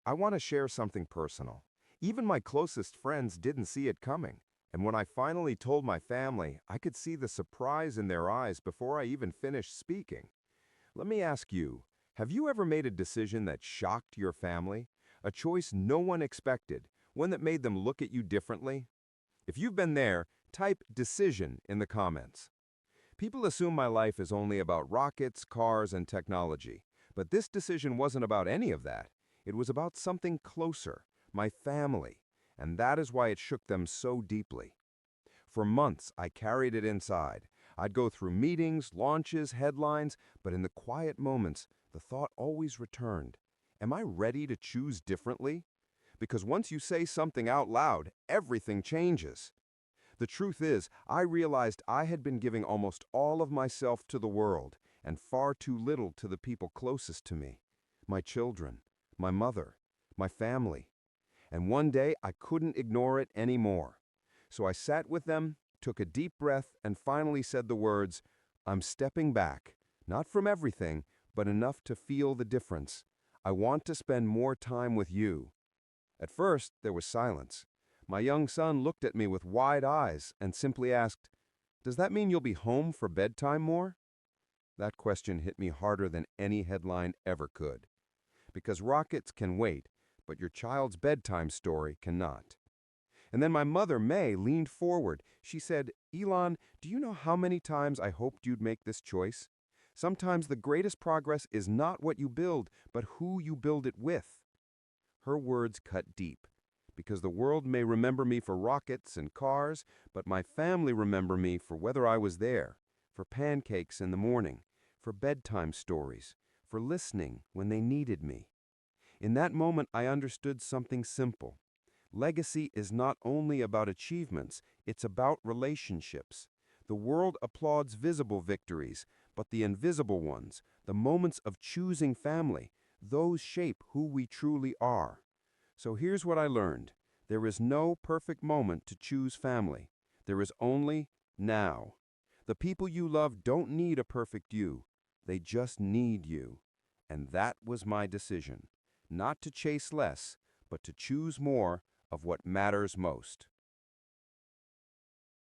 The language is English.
I want to share something personal. Even my closest friends didn't see it coming. And when I finally told my family, I could see the surprise in their eyes before I even finished speaking. Let me ask you, have you ever made a decision that shocked your family? A choice no one expected, one that made them look at you differently? If you've been there, type decision in the comments. People assume my life is only about rockets, cars, and technology. But this decision wasn't about any of that. It was about something closer, my family. And that is why it shook them so deeply. For months, I carried it inside. I'd go through meetings, launches, headlines, but in the quiet moments, the thought always returned. Am I ready to choose differently? Because once you say something out loud, everything changes. The truth is, I realized I had been giving almost all of myself to the world and far too little to the people closest to me. My children, my mother, my family. And one day I couldn't ignore it anymore. So I sat with them, took a deep breath, and finally said the words, "I'm stepping back, not from everything, but enough to feel the difference. I want to spend more time with you." At first, there was silence. My young son looked at me with wide eyes and simply asked, "Does that mean you'll be home for bedtime more?" That question hit me harder than any headline ever could. Because rockets can wait, but your child's bedtime story cannot. And then my mother, May, leaned forward. She said, "Elon, do you know how many times I hoped you'd make this choice? Sometimes the greatest progress is not what you build, but who you build it with." Her words cut deep, because the world may remember me for rockets and cars, but my family remember me for whether I was there, for pancakes in the morning, for bedtime stories, for listening when they needed me. In that moment, I understood something simple. Legacy is not only about achievements, it's about relationships. The world applauds visible victories, but the invisible ones, the moments of choosing family, those shape who we truly are. So here's what I learned. There is no perfect moment to choose family. There is only now. The people you love don't need a perfect you. They just need you. And that was my decision. Not to chase less, but to choose more of what matters most.